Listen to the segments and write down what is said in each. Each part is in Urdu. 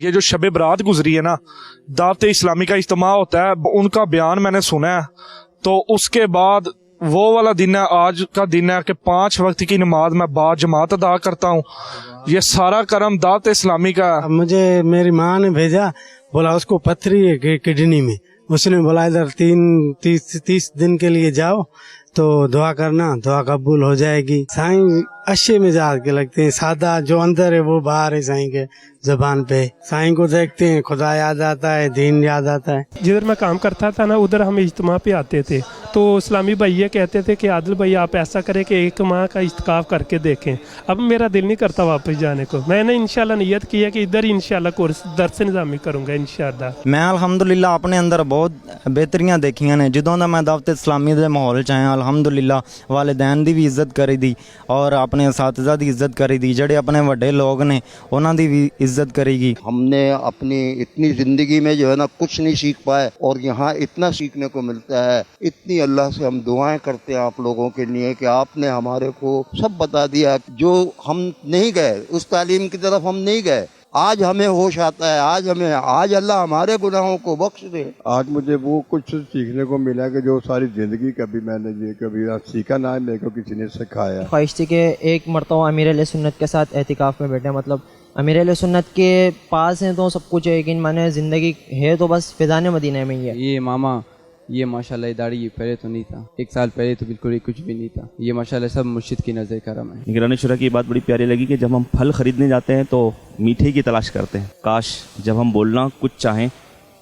یہ جو شب برات گزری ہے نا، دعوت اسلامی کا اجتماع ہوتا ہے، ان کا بیان میں نے سنا ہے، تو اس کے بعد وہ والا دن ہے، آج کا دن ہے کہ 5 وقت کی نماز میں با جماعت ادا کرتا ہوں. یہ سارا کرم دعوت اسلامی کا ہے. مجھے میری ماں نے بھیجا، بولا اس کو پتھری ہے کڈنی میں، اس نے بولا ادھر 30 دن کے لیے جاؤ تو دعا کرنا، دعا قبول ہو جائے گی. سائیں اچھے مزاج کے لگتے ہیں، سادہ، جو اندر ہے وہ باہر ہے سائیں کے زبان پہ. سائیں کو دیکھتے ہیں خدا یاد آتا ہے، دین یاد آتا ہے. جدھر میں کام کرتا تھا نا، ادھر ہم اجتماع پہ آتے تھے تو اسلامی بھائی یہ کہتے تھے کہ عادل بھائی آپ ایسا کریں کہ 1 ماہ کا اعتکاف کر کے دیکھیں. اب میرا دل نہیں کرتا واپس جانے کو. میں نے انشاءاللہ نیت کی ہے کہ ادھر ہی انشاءاللہ کورس درس نظامی کروں گا انشاءاللہ. میں الحمدللہ اپنے اندر بہت بہتریاں دیکھیاں نے جدوں دا میں دعوت اسلامی دے ماحول چ آیا. الحمدللہ والدین دی بھی عزت کری دی اور اپنے اساتذہ دی عزت کری دی، جڑے اپنے وڈے لوگ نے انہاں دی بھی عزت کرے گی. ہم نے اپنی اتنی زندگی میں جو ہے نا کچھ نہیں سیکھ پائے، اور یہاں اتنا سیکھنے کو ملتا ہے. اتنی اللہ سے ہم دعائیں کرتے ہیں آپ لوگوں کے لیے کہ آپ نے ہمارے کو سب بتا دیا. جو ہم نہیں گئے اس تعلیم کی طرف، ہم نہیں گئے، آج ہمیں ہوش آتا ہے. آج اللہ ہمارے گناہوں کو بخش دے. آج مجھے وہ کچھ سیکھنے کو ملا کہ جو ساری زندگی کبھی میں نے یہ کبھی سیکھا نہ ہے، میرے کو کسی نے سکھایا. خواہش تھی کہ ایک مرتبہ امیر علیہ سنت کے ساتھ اعتکاف میں بیٹھے. مطلب امیر علیہ سنت کے پاس ہیں تو سب کچھ ہے، لیکن میں نے زندگی ہے تو بس فیضان مدینہ میں ہی ہے. یہ ماما، یہ ماشاءاللہ یہ داڑھی یہ پہلے تو نہیں تھا، 1 سال پہلے تو بالکل ہی کچھ بھی نہیں تھا. یہ ماشاءاللہ سب مرشد کی نظر کرم ہے. نگران شورا کی بات بڑی پیاری لگی کہ جب ہم پھل خریدنے جاتے ہیں تو میٹھے کی تلاش کرتے ہیں. کاش جب ہم بولنا کچھ چاہیں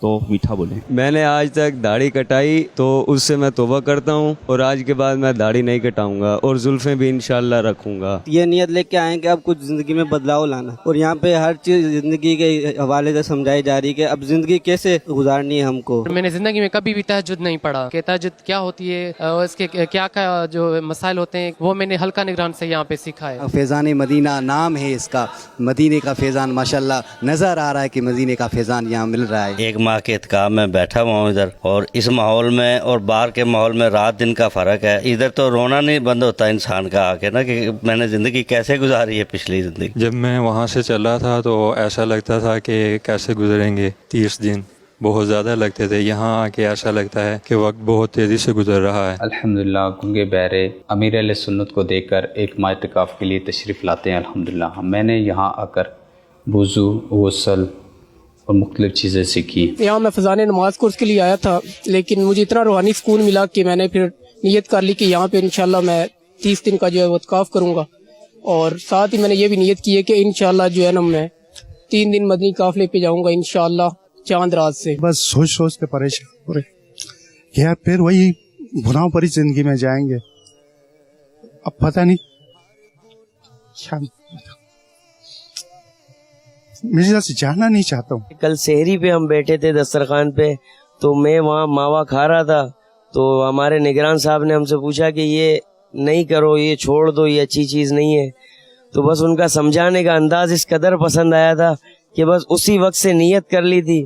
تو میٹھا بولیں. میں نے آج تک داڑھی کٹائی تو اس سے میں توبہ کرتا ہوں، اور آج کے بعد میں داڑھی نہیں کٹاؤں گا اور زلفیں بھی انشاءاللہ رکھوں گا. یہ نیت لے کے آئے کہ اب کچھ زندگی میں بدلاؤ لانا، اور یہاں پہ ہر چیز زندگی کے حوالے سے سمجھائی جا رہی ہے کہ اب زندگی کیسے گزارنی ہے ہم کو. میں نے زندگی میں کبھی بھی تہجد نہیں پڑھا کہ تہجد کیا ہوتی ہے اور اس کے کیا کیا جو مسائل ہوتے ہیں، وہ میں نے حلقہ نگران سے یہاں پہ سیکھا ہے. فیضان مدینہ نام ہے اس کا، مدینے کا فیضان ماشاءاللہ نظر آ رہا ہے کہ مدینے کا فیضان یہاں مل رہا ہے. 1 ماہ کے اعتکاف میں بیٹھا ہوا ہوں ادھر، اور اس ماحول میں اور باہر کے ماحول میں رات دن کا فرق ہے. ادھر تو رونا نہیں بند ہوتا انسان کا آ کے نا، کہ میں نے زندگی کیسے گزاری ہے پچھلی زندگی. جب میں وہاں سے چلا تھا تو ایسا لگتا تھا کہ کیسے گزریں گے 30 دن، بہت زیادہ لگتے تھے. یہاں آ کے ایسا لگتا ہے کہ وقت بہت تیزی سے گزر رہا ہے. الحمدللہ گنگے بہرے امیر علیہ سنت کو دیکھ کر 1 ماہ اعتکاف کے لیے تشریف لاتے ہیں. الحمدللہ میں نے یہاں آ کر وضو، غسل اور مختلف چیزیں سیکھی. یہاں میں فضان نماز کورس کے لیے آیا تھا، لیکن مجھے اتنا روحانی سکون ملا کہ میں نے پھر نیت کر لی کہ یہاں پہ انشاءاللہ میں 30 دن کا جو ہے وہ اعتکاف کروں گا. اور ساتھ ہی میں نے یہ بھی نیت کی ہے کہ انشاءاللہ جو ہے نا میں 3 دن مدنی قافلے پہ جاؤں گا انشاءاللہ چاند رات سے. بس سوچ کے پریشان ہو رہے کیا پھر وہی گناہوں پر ہی زندگی میں جائیں گے. اب پتہ نہیں، میں سے جانا نہیں چاہتا ہوں. کل سحری پہ ہم بیٹھے تھے دسترخوان پہ، تو میں وہاں ماوا کھا رہا تھا، تو ہمارے نگران صاحب نے ہم سے پوچھا کہ یہ نہیں کرو، یہ چھوڑ دو، یہ اچھی چیز نہیں ہے. تو بس ان کا سمجھانے کا انداز اس قدر پسند آیا تھا کہ بس اسی وقت سے نیت کر لی تھی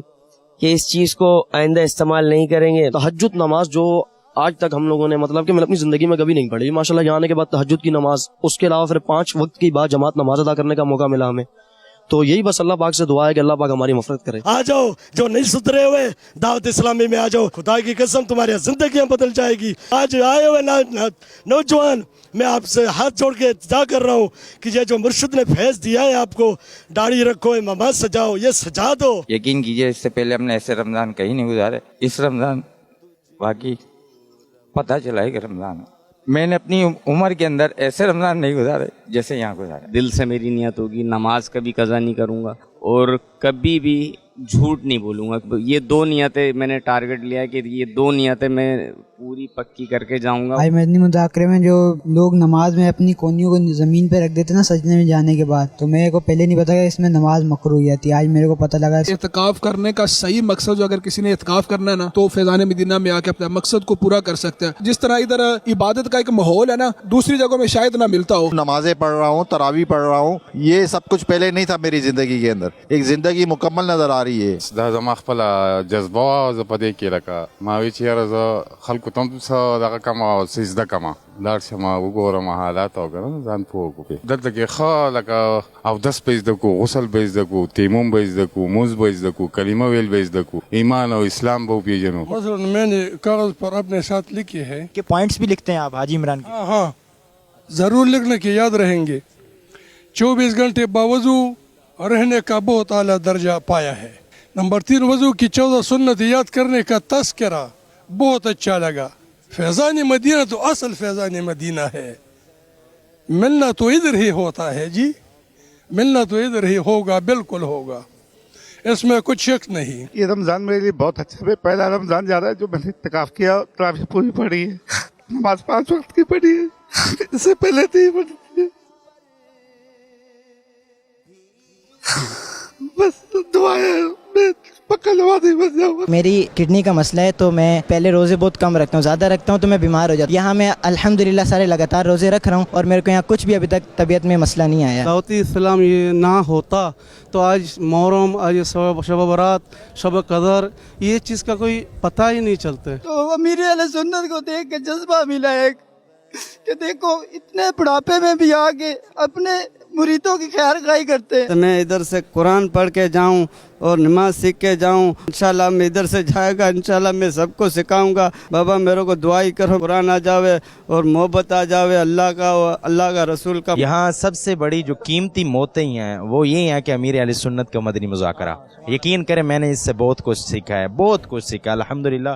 کہ اس چیز کو آئندہ استعمال نہیں کریں گے. تہجد نماز جو آج تک ہم لوگوں نے مطلب کہ میں اپنی زندگی میں کبھی نہیں پڑھی ماشاءاللہ. یہاں آنے کے بعد تہجد کی نماز، اس کے علاوہ پھر 5 وقت کی بعد جماعت نماز ادا کرنے کا موقع ملا ہمیں. تو یہی بس اللہ پاک سے دعا ہے کہ اللہ پاک ہماری مغفرت کرے. آ جاؤ جو نہیں سدھرے ہوئے دعوت اسلامی میں آ جاؤ، خدا کی قسم تمہاری زندگیاں بدل جائے گی. آج آئے ہوئے نوجوان، میں آپ سے ہاتھ جوڑ کے التجا کر رہا ہوں کہ یہ جو مرشد نے فیض دیا ہے آپ کو، داڑھی رکھو، امامات سجاؤ، یہ سجا دو. یقین کیجئے اس سے پہلے ہم نے ایسے رمضان کہیں نہیں گزارے. اس رمضان باقی پتہ چلا ہے کہ رمضان میں نے اپنی عمر کے اندر ایسے رمضان نہیں گزارے جیسے یہاں گزارے. دل سے میری نیت ہوگی نماز کبھی قضا نہیں کروں گا اور کبھی بھی جھوٹ نہیں بولوں گا. یہ 2 نیتیں میں نے ٹارگٹ لیا ہے کہ یہ 2 نیتیں میں پوری پکی کر کے جاؤں گا. آج مدنی مذاکرے میں جو لوگ نماز میں اپنی کونیوں کو زمین پہ رکھ دیتے نا سجدے میں جانے کے بعد، تو میرے کو پہلے نہیں پتا کہ اس میں نماز مکروہ ہے. آج میرے کو پتہ لگا. اعتکاف کرنے کا صحیح مقصد جو اگر کسی نے اعتکاف کرنا ہے نا تو فیضان مدینہ میں آ کے اپنے مقصد کو پورا کر سکتا ہے. جس طرح ادھر عبادت کا ایک ماحول ہے نا، دوسری جگہوں میں شاید نہ ملتا ہو. نمازیں پڑھ رہا ہوں، تراویح پڑھ رہا ہوں، یہ سب کچھ پہلے نہیں تھا میری زندگی کے اندر. ایک زندگی مکمل نظر آ رہی ہے. دا زما خپل جذبه او زه په دې کې لکه ما وی چې یاره زه خلکو کوتم څه دغه کما او سجده کما لاړ شم وګورم حالات او ګرم ځان پوه کو دلته کې ښه لکه اودس به زده کو غسل به زده کو تیمم به زده کو مونځ به زده کو کلمه ویل به زده کو ایمان او اسلام به وپیژنو. مثلا میں نے کاغذ پر اپنے ساتھ لکھے ہیں کہ پوائنٹس بھی لکھتے ہیں آپ حاجی عمران کے؟ ہاں ضرور لکھنے کے یاد رہیں گے. 24 گھنٹے باوضو رہنے کا بہت اعلیٰ درجہ پایا ہے. نمبر 3 وضو کی 14 سنت یاد کرنے کا تذکرہ بہت اچھا لگا. فیضان مدینہ تو اصل فیضان مدینہ ہے. ملنا تو ادھر ہی ہوتا ہے جی, ملنا تو ادھر ہی ہوگا, بالکل ہوگا, اس میں کچھ شک نہیں. یہ رمضان میرے لیے بہت اچھا ہے. پہلا رمضان جا رہا ہے جو میں نے اعتکاف کیا, تراویح پوری پڑھی ہے, نماز 5 وقت کی پڑھی ہے, اس سے پہلے نہیں پڑھی ہے. بس دعائیں میں پکا نمازی بن جاؤں. میری کڈنی کا مسئلہ ہے تو میں پہلے روزے بہت کم رکھتا ہوں, زیادہ رکھتا ہوں تو میں بیمار ہو جاتا ہوں. یہاں میں الحمدللہ سارے لگاتار روزے رکھ رہا ہوں اور میرے کو یہاں کچھ بھی ابھی تک طبیعت میں مسئلہ نہیں آیا. دعوتی اسلام یہ نہ ہوتا تو آج محرم, آج شب برات, شب قدر, یہ چیز کا کوئی پتہ ہی نہیں چلتا. تو امیر اہل سنت کو دیکھ کے جذبہ ملا ہے کہ دیکھو اتنے بڑھاپے میں بھی آگے اپنے مریدوں کی خیر خواہی کرتے ہیں. میں ادھر سے قرآن پڑھ کے جاؤں اور نماز سیکھ کے جاؤں. انشاءاللہ میں ادھر سے جائے گا, انشاءاللہ میں سب کو سکھاؤں گا. بابا میرے کو دعائی کرو, قرآن آ جاوے اور محبت آ جاوے اللہ کا اور اللہ کا رسول کا. یہاں سب سے بڑی جو قیمتی موتیں ہیں وہ یہ ہیں کہ امیر اہل سنت کا مدنی مذاکرہ. یقین کریں میں نے اس سے بہت کچھ سیکھا ہے, بہت کچھ سیکھا الحمدللہ.